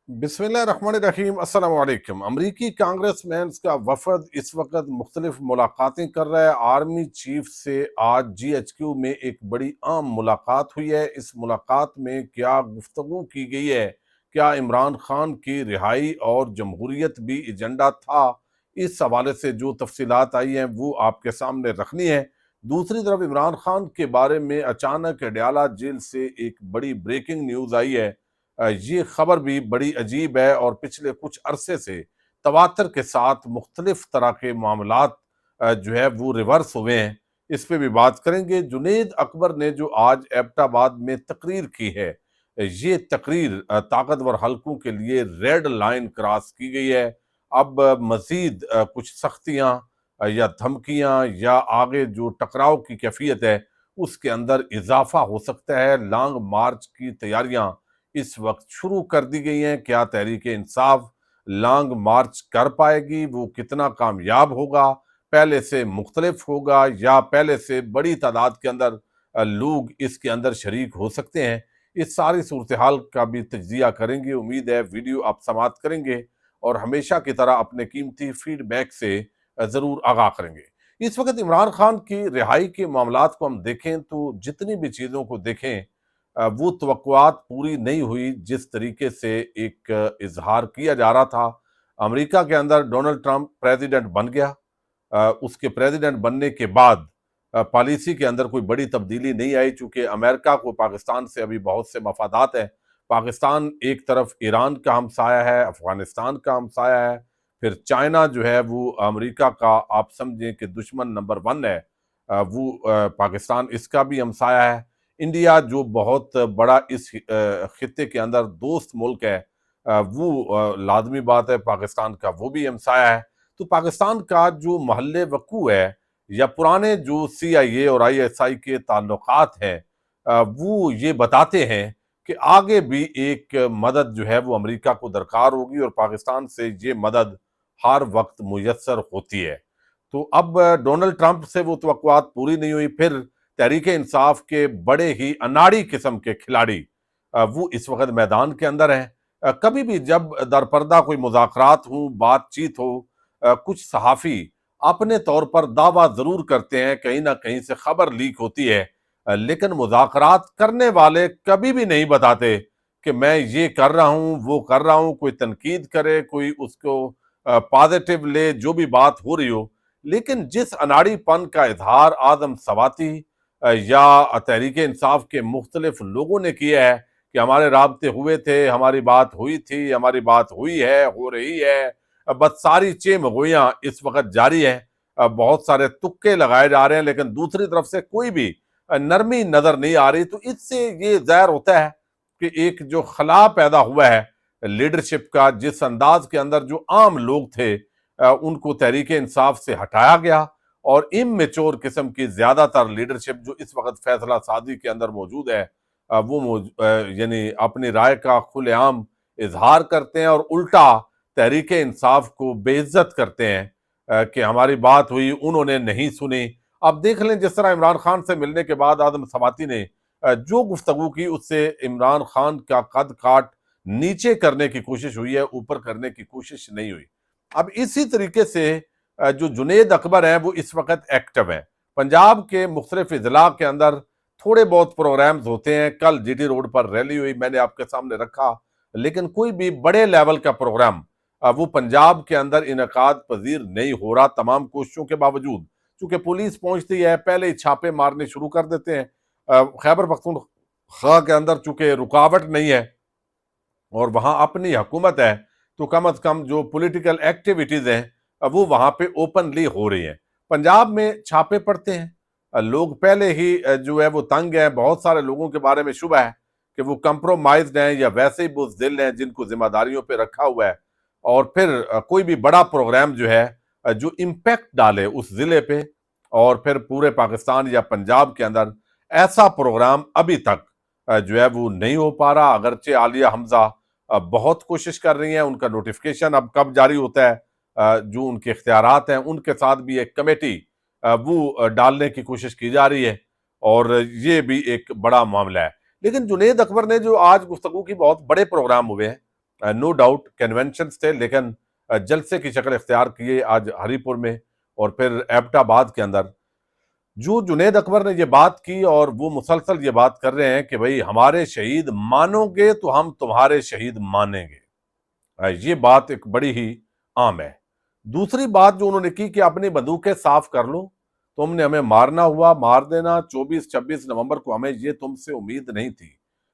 बिस्मिल्लाहिर्रहमानिर्रहीम। अस्सलाम वालेकुम। अमरीकी कांग्रेसमैन्स का वफद इस वक्त मुख्तलिफ मुलाकातें कर रहा है। आर्मी चीफ से आज GHQ में एक बड़ी अहम मुलाकात हुई है। इस मुलाकात में क्या गुफ्तगू की गई है, क्या इमरान खान की रिहाई और जमहूरियत भी एजेंडा था, इस हवाले से जो तफसीलात आई हैं वो आपके सामने रखनी है। दूसरी तरफ इमरान खान के बारे में अचानक अडयाला जेल से एक बड़ी ब्रेकिंग न्यूज़ आई है। ये खबर भी बड़ी अजीब है और पिछले कुछ अरसे से तवातर के साथ मुख्तलिफ तरह के मामलात जो है वो रिवर्स हुए हैं। इस पे भी बात करेंगे। जुनेद अकबर ने जो आज एबटाबाद में तकरीर की है, ये तकरीर ताकतवर हलकों के लिए रेड लाइन क्रॉस की गई है। अब मजीद कुछ सख्तियां या धमकियां या आगे जो टकराव की कैफियत है उसके अंदर इजाफा हो सकता है। लॉन्ग मार्च की तैयारियां इस वक्त शुरू कर दी गई हैं। क्या तहरीक इंसाफ लॉन्ग मार्च कर पाएगी, वो कितना कामयाब होगा, पहले से मुख्तलिफ होगा या पहले से बड़ी तादाद के अंदर लोग इसके अंदर शरीक हो सकते हैं, इस सारी सूरत हाल का भी तज्जिया करेंगे। उम्मीद है वीडियो आप समाप्त करेंगे और हमेशा की तरह अपने कीमती फीडबैक से ज़रूर आगाह करेंगे। इस वक्त इमरान खान की रिहाई के मामलात को हम देखें तो जितनी भी चीज़ों को देखें वो तवक्कुआत पूरी नहीं हुई जिस तरीके से एक इजहार किया जा रहा था। अमेरिका के अंदर डोनाल्ड ट्रंप प्रेसिडेंट बन गया। उसके प्रेसिडेंट बनने के बाद पॉलिसी के अंदर कोई बड़ी तब्दीली नहीं आई, चूंकि अमेरिका को पाकिस्तान से अभी बहुत से मफादात हैं। पाकिस्तान एक तरफ ईरान का हमसाया है, अफगानिस्तान का हमसाया है, फिर चाइना जो है वो अमेरिका का आप समझें कि दुश्मन नंबर 1 है। वो पाकिस्तान इसका भी हमसाया है। इंडिया जो बहुत बड़ा इस खित्ते के अंदर दोस्त मुल्क है, वो लाजमी बात है पाकिस्तान का वो भी हमसाया है। तो पाकिस्तान का जो महल्ले वकू है या पुराने जो CIA और ISI के ताल्लुकात हैं, वो ये बताते हैं कि आगे भी एक मदद जो है वो अमेरिका को दरकार होगी और पाकिस्तान से ये मदद हर वक्त मुयस्सर होती है। तो अब डोनाल्ड ट्रंप से वो तवक्कुआत पूरी नहीं हुई, फिर तहरीक इंसाफ के बड़े ही अनाड़ी किस्म के खिलाड़ी वो इस वक्त मैदान के अंदर हैं। कभी भी जब दरपर्दा कोई मुज़ाकरात हो, बातचीत हो, कुछ सहाफ़ी अपने तौर पर दावा ज़रूर करते हैं, कहीं ना कहीं से खबर लीक होती है, लेकिन मुज़ाकरात करने वाले कभी भी नहीं बताते कि मैं ये कर रहा हूँ, वो कर रहा हूँ। कोई तनकीद करे, कोई उसको पॉजिटिव ले, जो भी बात हो रही हो, लेकिन जिस अनाड़ीपन का इजहार आदम सवाती या तहरीक इंसाफ के मुख्तलिफ लोगों ने किया है कि हमारे राब्ते हुए थे, हमारी बात हुई थी, हमारी बात हुई है, हो रही है, बस सारी चेमगोइयां इस वक्त जारी है। बहुत सारे तुक्के लगाए जा रहे हैं, लेकिन दूसरी तरफ से कोई भी नरमी नजर नहीं आ रही। तो इससे ये जाहिर होता है कि एक जो खला पैदा हुआ है लीडरशिप का, जिस अंदाज के अंदर जो आम लोग थे उनको तहरीक इंसाफ से हटाया गया और इमेच्योर किस्म की ज्यादातर लीडरशिप जो इस वक्त फैसला साजी के अंदर मौजूद है, यानी अपनी राय का खुलेआम इजहार करते हैं और उल्टा तहरीक इंसाफ को बेइज्जत करते हैं कि हमारी बात हुई, उन्होंने नहीं सुनी। अब देख लें जिस तरह इमरान खान से मिलने के बाद आदम सवाती ने जो गुफ्तगू की उससे इमरान खान का कद काट नीचे करने की कोशिश हुई है, ऊपर करने की कोशिश नहीं हुई। अब इसी तरीके से जो जुनेद अकबर हैं वो इस वक्त एक्टिव हैं। पंजाब के मुख्तलिफ इजला के अंदर थोड़े बहुत प्रोग्राम्स होते हैं। कल GT रोड पर रैली हुई, मैंने आपके सामने रखा, लेकिन कोई भी बड़े लेवल का प्रोग्राम वो पंजाब के अंदर इनकाद पजीर नहीं हो रहा, तमाम कोशिशों के बावजूद। चूंकि पुलिस पहुंचती है, पहले ही छापे मारने शुरू कर देते हैं। खैबर पख्तूनख्वा के अंदर चूंकि रुकावट नहीं है और वहां अपनी हुकूमत है, तो कम अज कम जो पॉलिटिकल एक्टिविटीज हैं वो वहां पे ओपनली हो रही हैं। पंजाब में छापे पड़ते हैं, लोग पहले ही जो है वो तंग हैं। बहुत सारे लोगों के बारे में शुबह है कि वो कंप्रोमाइज्ड हैं या वैसे ही बुज़दिल हैं जिनको जिम्मेदारियों पे रखा हुआ है। और फिर कोई भी बड़ा प्रोग्राम जो है जो इम्पैक्ट डाले उस जिले पे और फिर पूरे पाकिस्तान या पंजाब के अंदर, ऐसा प्रोग्राम अभी तक जो है वो नहीं हो पा रहा। अगरचे आलिया हमजा बहुत कोशिश कर रही हैं, उनका नोटिफिकेशन अब कब जारी होता है, जो उनके इख्तियारात हैं उनके साथ भी एक कमेटी वो डालने की कोशिश की जा रही है और ये भी एक बड़ा मामला है। लेकिन जुनेद अकबर ने जो आज गुफ्तगू की, बहुत बड़े प्रोग्राम हुए हैं, नो डाउट कन्वेंशंस थे, लेकिन जलसे की शक्ल इख्तियार किए आज हरीपुर में और फिर एबटाबाद के अंदर। जो जुनैद अकबर ने ये बात की और वो मुसलसल ये बात कर रहे हैं कि भाई हमारे शहीद मानोगे तो हम तुम्हारे शहीद मानेंगे, ये बात एक बड़ी ही आम है। दूसरी बात जो उन्होंने की कि अपनी बंदूकें साफ कर लो, तुमने हमें मारना हुआ मार देना, 24-26 नवंबर को हमें ये तुमसे उम्मीद नहीं थी,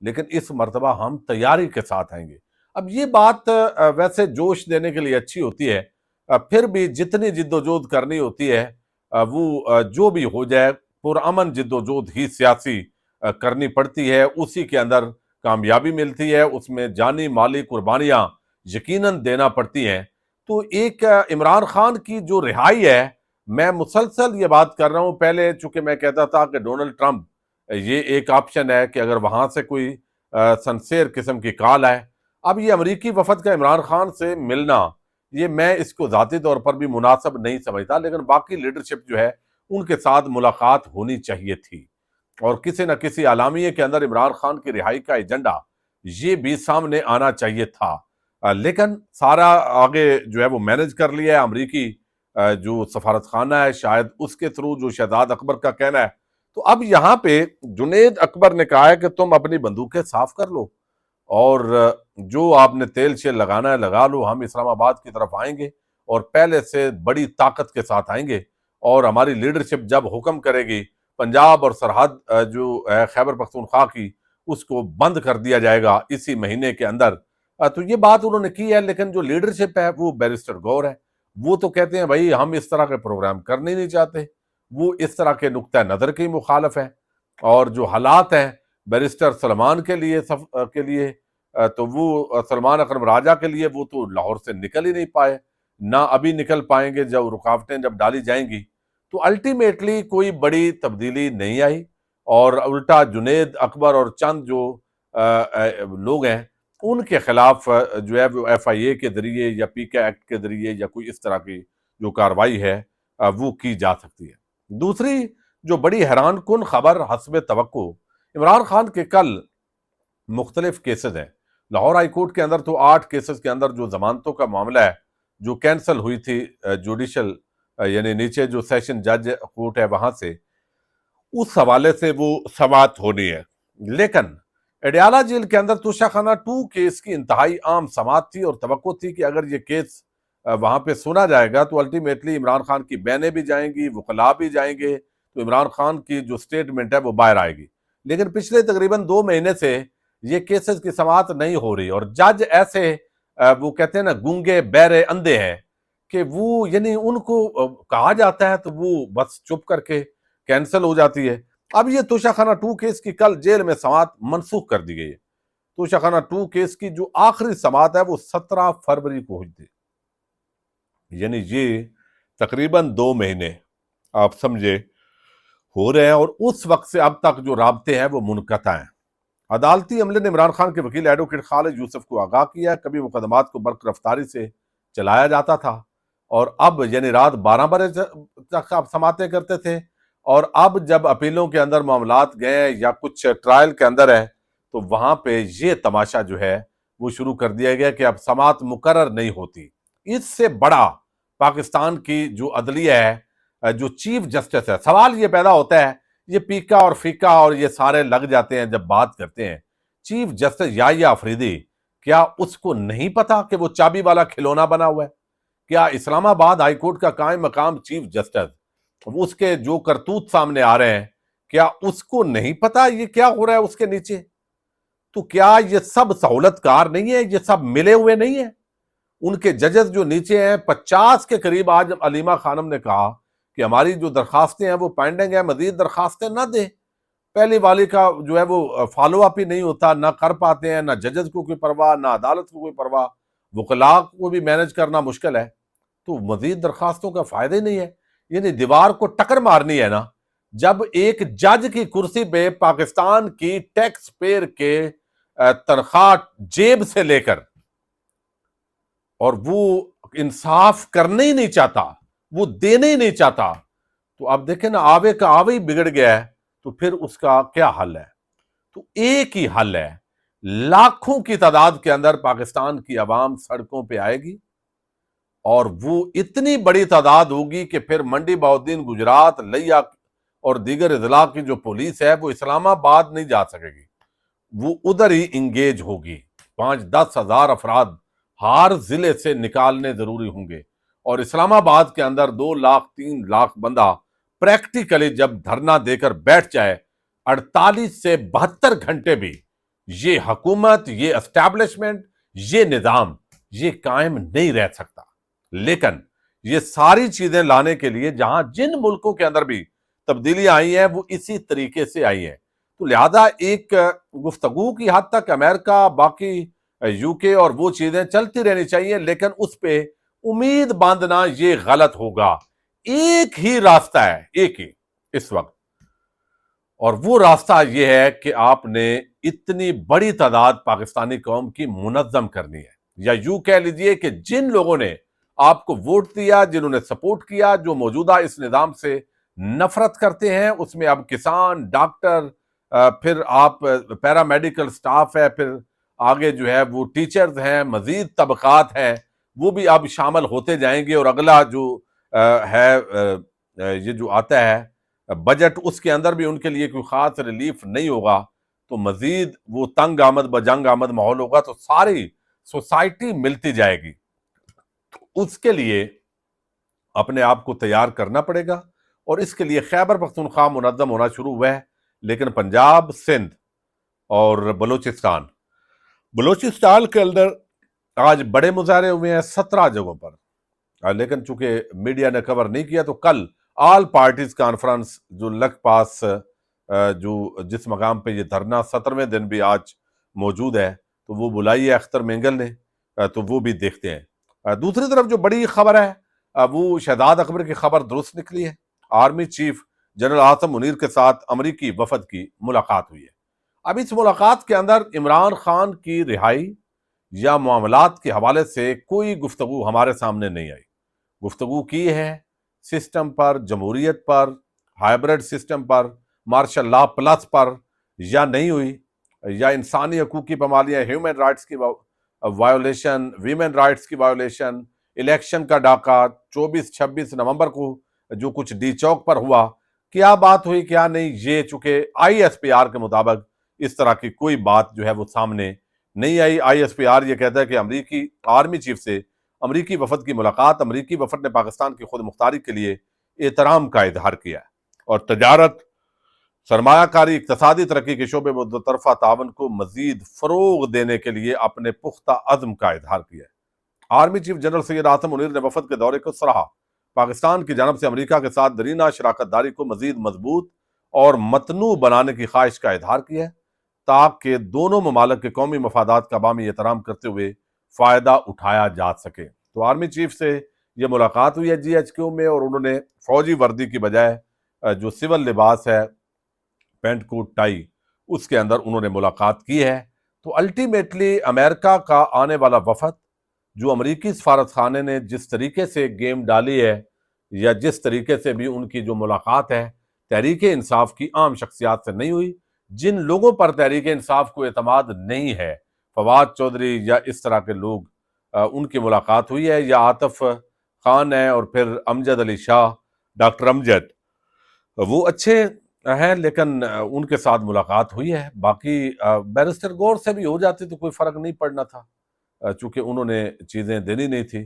लेकिन इस मर्तबा हम तैयारी के साथ आएंगे। अब ये बात वैसे जोश देने के लिए अच्छी होती है, फिर भी जितनी जिद्दोजहद करनी होती है वो जो भी हो जाए, पुरअमन जिद्दोजहद ही सियासी करनी पड़ती है, उसी के अंदर कामयाबी मिलती है, उसमें जानी माली कुर्बानियां यकीनन देना पड़ती हैं। तो एक इमरान खान की जो रिहाई है, मैं मुसलसल ये बात कर रहा हूं, पहले चूंकि मैं कहता था कि डोनाल्ड ट्रंप ये एक ऑप्शन है कि अगर वहां से कोई सनसेर किस्म की कॉल है, अब ये अमरीकी वफद का इमरान खान से मिलना, ये मैं इसको जाती तौर पर भी मुनासिब नहीं समझता, लेकिन बाकी लीडरशिप जो है उनके साथ मुलाकात होनी चाहिए थी और किसी न किसी आलामिये के अंदर इमरान खान की रिहाई का एजेंडा ये भी सामने आना चाहिए था। लेकिन सारा आगे जो है वो मैनेज कर लिया है अमरीकी जो सफारत खाना है, शायद उसके थ्रू, जो शहजाद अकबर का कहना है। तो अब यहाँ पे जुनैद अकबर ने कहा है कि तुम अपनी बंदूकें साफ कर लो और जो आपने तेल शेल लगाना है लगा लो, हम इस्लामाबाद की तरफ आएंगे और पहले से बड़ी ताकत के साथ आएंगे और हमारी लीडरशिप जब हुक्म करेगी पंजाब और सरहद जो है खैबर पख्तूनख्वा की, उसको बंद कर दिया जाएगा इसी महीने के अंदर। तो ये बात उन्होंने की है, लेकिन जो लीडरशिप है वो बैरिस्टर गौर है, वो तो कहते हैं भाई हम इस तरह के प्रोग्राम करने ही नहीं चाहते, वो इस तरह के नुक्ता नज़र की मुखालफ है। और जो हालात हैं बैरिस्टर सलमान के लिए के लिए तो वो सलमान अकरम राजा के लिए वो तो लाहौर से निकल ही नहीं पाए, ना अभी निकल पाएंगे जब रुकावटें जब डाली जाएंगी। तो अल्टीमेटली कोई बड़ी तब्दीली नहीं आई और उल्टा जुनैद अकबर और चंद जो लोग हैं उनके खिलाफ जो है वो FIA के जरिए या पीके एक्ट के जरिए या कोई इस तरह की जो कार्रवाई है वो की जा सकती है। दूसरी जो बड़ी हैरान कुन खबर हस्ब तवक्को, इमरान खान के कल मुख्तलिफ केसेस हैं। लाहौर हाई कोर्ट के अंदर तो 8 केसेस के अंदर जो जमानतों का मामला है जो कैंसिल हुई थी जुडिशल यानी नीचे जो सेशन जज कोर्ट है वहां से, उस हवाले से वो समाअत होनी है। लेकिन अडयाला जेल के अंदर तोशाखाना 2 केस की इंतहाई आम समाअत थी और तवक्को थी कि अगर ये केस वहां पे सुना जाएगा तो अल्टीमेटली इमरान खान की बहनें भी जाएंगी, वकला भी जाएंगे, तो इमरान खान की जो स्टेटमेंट है वो बाहर आएगी। लेकिन पिछले तकरीबन 2 महीने से ये केसेस की समाअत नहीं हो रही और जज ऐसे वो कहते हैं ना गूंगे बहरे अंधे हैं कि वो यानी उनको कहा जाता है तो वो बस चुप करके कैंसिल हो जाती है। अब ये तोशाखाना 2 केस की कल जेल में समाअत मनसूख कर दी गई है। तोशाखाना 2 केस की जो आखिरी समाअत है वो 17 फरवरी को हुई थी, यानी ये तकरीबन 2 महीने आप समझे हो रहे हैं और उस वक्त से अब तक जो राब्ते हैं वो मुनक़ता हैं। अदालती अमले ने इमरान खान के वकील एडवोकेट खालिद यूसुफ को आगाह किया, कभी मुकदमात को बर्क रफ्तारी से चलाया जाता था और अब यानी रात 12 बजे तक आप समातें करते थे और अब जब अपीलों के अंदर मामलात गए या कुछ ट्रायल के अंदर है तो वहां पे ये तमाशा जो है वो शुरू कर दिया गया कि अब समात मुकर्रर नहीं होती। इससे बड़ा पाकिस्तान की जो अदलिया है, जो चीफ जस्टिस है, सवाल ये पैदा होता है, ये पीका और फीका और ये सारे लग जाते हैं जब बात करते हैं। चीफ जस्टिस याहिया अफरीदी, क्या उसको नहीं पता कि वो चाबी वाला खिलौना बना हुआ है? क्या इस्लामाबाद हाईकोर्ट का कायम मकाम चीफ जस्टिस, उसके जो करतूत सामने आ रहे हैं, क्या उसको नहीं पता ये क्या हो रहा है उसके नीचे? तो क्या ये सब सहूलतकार नहीं है, ये सब मिले हुए नहीं है? उनके जजेस जो नीचे हैं 50 के करीब, आज अलीमा खानम ने कहा कि हमारी जो दरखास्तें हैं वो पेंडिंग है, मजीद दरखास्तें ना दे। पहली वाली का जो है वो फॉलो अप ही नहीं होता, ना कर पाते हैं, ना जजेस को कोई परवाह, ना अदालत को कोई परवाह, वकला को भी मैनेज करना मुश्किल है, तो मजीद दरखास्तों का फायदा ही नहीं है। यानी दीवार को टक्कर मारनी है ना, जब एक जज की कुर्सी पे पाकिस्तान की टैक्स पेयर के तनख्वाह जेब से लेकर और वो इंसाफ करने ही नहीं चाहता, वो देने ही नहीं चाहता, तो अब देखें ना, आवे का आवे ही बिगड़ गया है, तो फिर उसका क्या हल है? तो एक ही हल है, लाखों की तादाद के अंदर पाकिस्तान की आवाम सड़कों पे आएगी और वो इतनी बड़ी तादाद होगी कि फिर मंडी बहाउद्दीन, गुजरात, लिया और दीगर इजला की जो पुलिस है वो इस्लामाबाद नहीं जा सकेगी, वो उधर ही इंगेज होगी। 5-10 हज़ार अफराद हर जिले से निकालने जरूरी होंगे और इस्लामाबाद के अंदर 2 लाख 3 लाख बंदा प्रैक्टिकली जब धरना देकर बैठ जाए 48 से 72 घंटे भी ये हुकूमत, ये एस्टैब्लिशमेंट, ये निजाम ये कायम नहीं रह सकता। लेकिन ये सारी चीजें लाने के लिए जहां जिन मुल्कों के अंदर भी तब्दीलियां आई हैं वो इसी तरीके से आई हैं, तो लिहाजा एक गुफ्तगू की हद तक अमेरिका, बाकी यूके और वो चीजें चलती रहनी चाहिए, लेकिन उस पे उम्मीद बांधना ये गलत होगा। एक ही रास्ता है, एक ही इस वक्त, और वो रास्ता ये है कि आपने इतनी बड़ी तादाद पाकिस्तानी कौम की मुनज्जम करनी है, या यूं कह लीजिए कि जिन लोगों ने आपको वोट दिया, जिन्होंने सपोर्ट किया, जो मौजूदा इस निजाम से नफरत करते हैं, उसमें अब किसान, डॉक्टर, फिर आप पैरामेडिकल स्टाफ है, फिर आगे जो है वो टीचर्स हैं, मजीद तबकात हैं, वो भी अब शामिल होते जाएंगे। और अगला जो ये जो आता है बजट, उसके अंदर भी उनके लिए कोई खास रिलीफ नहीं होगा, तो मजीद वो तंग आमद बजंग आमद माहौल होगा, तो सारी सोसाइटी मिलती जाएगी। उसके लिए अपने आप को तैयार करना पड़ेगा और इसके लिए खैबर पख्तूनख्वा मुनज़्ज़म होना शुरू हुआ है, लेकिन पंजाब, सिंध और बलोचिस्तान के अंदर आज बड़े मुजाहरे हुए हैं 17 जगहों पर, लेकिन चूंकि मीडिया ने कवर नहीं किया, तो कल ऑल पार्टीज कॉन्फ्रेंस जो लखपास जो जिस मकाम पे ये धरना 17वें दिन भी आज मौजूद है, तो वो बुलाई है अख्तर मेंगल ने, तो वो भी देखते हैं। दूसरी तरफ जो बड़ी खबर है वो शहजाद अकबर की खबर दुरुस्त निकली है। Army chief general Asim Munir के साथ अमरीकी वफद की मुलाकात हुई है। अब इस मुलाकात के अंदर इमरान खान की रिहाई या मामलात के हवाले से कोई गुफ्तगू हमारे सामने नहीं आई। गुफ्तगू की है सिस्टम पर, जमहूरियत पर, हाइब्रिड सिस्टम पर, मार्शल लॉ प्लस पर, या नहीं हुई, या इंसानी हकूक की पामालियाँ, ह्यूमन राइट्स की वायोलेशन, वीमेन राइट्स की वायोलेशन, इलेक्शन का डाका 24-26 नवंबर को जो कुछ डी चौक पर हुआ, क्या बात हुई क्या नहीं, ये चूंकि ISPR के मुताबिक इस तरह की कोई बात जो है वो सामने नहीं आई। ISPR ये कहता है कि अमरीकी आर्मी चीफ से अमरीकी वफद की मुलाकात, अमरीकी वफद ने पाकिस्तान की खुद मुख्तारी के लिए एहतराम का इजहार किया है और तजारत, सरमायाकारी, इक्तसादी तरक्की के शोबे में दो तरफा तावन को मजीद फरोग देने के लिए अपने पुख्ता अज़्म का इजहार किया है। Army chief general Syed Asim Munir ने वफद के दौरे को सराहा। पाकिस्तान की जानब से अमरीका के साथ दरीना शराकत दारी को मजीद मजबूत और मतनू बनाने की ख्वाहिश का इजहार किया है, ताकि दोनों ममालिक के कौमी मफादात का बामी एहतराम करते हुए फ़ायदा उठाया जा सके। तो आर्मी चीफ से ये मुलाकात हुई है GHQ में, और उन्होंने फ़ौजी वर्दी की बजाय जो सिविल लिबास है, पेंट कोट टाई, उसके अंदर उन्होंने मुलाकात की है। तो अल्टीमेटली अमेरिका का आने वाला वफद, जो अमरीकी सफारत खाने ने जिस तरीके से गेम डाली है, या जिस तरीके से भी उनकी जो मुलाकात है तहरीक इंसाफ की आम शख्सियात से नहीं हुई, जिन लोगों पर तहरीक इंसाफ को एतमाद नहीं है, फवाद चौधरी या इस तरह के लोग, उनकी मुलाकात हुई है, या आतिफ खान है और फिर अमजद अली शाह, डॉक्टर अमजद, वो अच्छे हैं, लेकिन उनके साथ मुलाकात हुई है। बाकी बैरिस्टर गौर से भी हो जाती तो कोई फर्क नहीं पड़ना था, चूंकि उन्होंने चीजें देनी नहीं थी।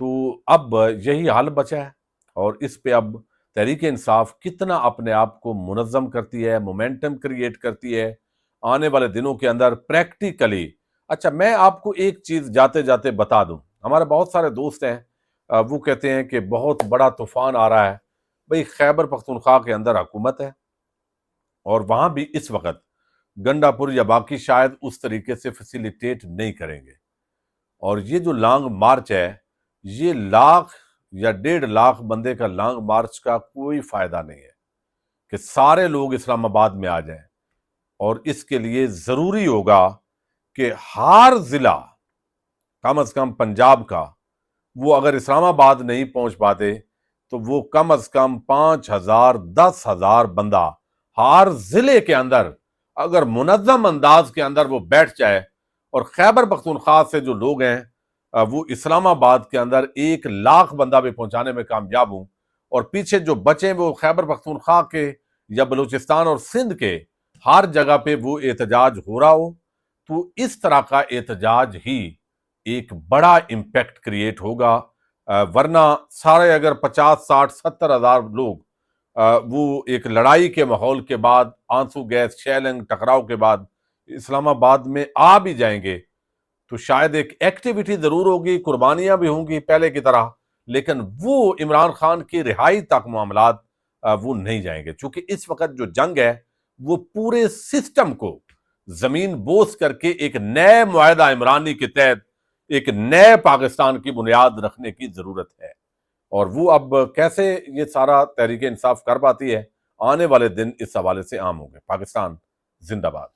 तो अब यही हाल बचा है, और इस पे अब तहरीक इंसाफ कितना अपने आप को मुनज़्ज़म करती है, मोमेंटम क्रिएट करती है आने वाले दिनों के अंदर प्रैक्टिकली। अच्छा, मैं आपको एक चीज जाते जाते बता दूं, हमारे बहुत सारे दोस्त हैं, वो कहते हैं कि बहुत बड़ा तूफान आ रहा है। भाई, खैबर पख्तूनख्वा के अंदर हुकूमत है, और वहां भी इस वक्त गंडापुर या बाकी शायद उस तरीके से फैसिलिटेट नहीं करेंगे, और ये जो लॉन्ग मार्च है, ये लाख या 1.5 लाख बंदे का लॉन्ग मार्च का कोई फायदा नहीं है कि सारे लोग इस्लामाबाद में आ जाएं। और इसके लिए जरूरी होगा कि हर जिला, कम से कम पंजाब का, वो अगर इस्लामाबाद नहीं पहुंच पाते तो वो कम से कम 5,000 10,000 बंदा हर जिले के अंदर اگر منظم انداز کے اندر وہ بیٹھ جائے اور خیبر پختونخوا سے جو لوگ ہیں وہ اسلام آباد کے اندر 1 لاکھ بندہ بھی پہنچانے میں کامیاب ہوں، اور پیچھے جو بچے وہ خیبر پختونخوا کے یا بلوچستان اور سندھ کے ہر جگہ پہ وہ احتجاج ہو رہا ہو، تو اس طرح کا احتجاج ہی ایک بڑا امپیکٹ کریٹ ہوگا۔ ورنہ سارے اگر 50 60 70 ہزار لوگ وہ ایک لڑائی کے ماحول کے بعد، آنسو گیس شیلنگ ٹکراؤ کے بعد اسلام آباد میں آ بھی جائیں گے، تو شاید ایک ایکٹیویٹی ضرور ہوگی، قربانیاں بھی ہوں گی پہلے کی طرح، لیکن وہ عمران خان کی رہائی تک معاملات وہ نہیں جائیں گے، چونکہ اس وقت جو جنگ ہے وہ پورے سسٹم کو زمین بوس کر کے ایک نئے معاہدہ عمرانی کے تحت ایک نئے پاکستان کی بنیاد رکھنے کی ضرورت ہے۔ اور وہ اب کیسے یہ سارا تحریک انصاف کر پاتی ہے، آنے والے دن اس حوالے سے عام ہوں گے۔ پاکستان زندہ باد۔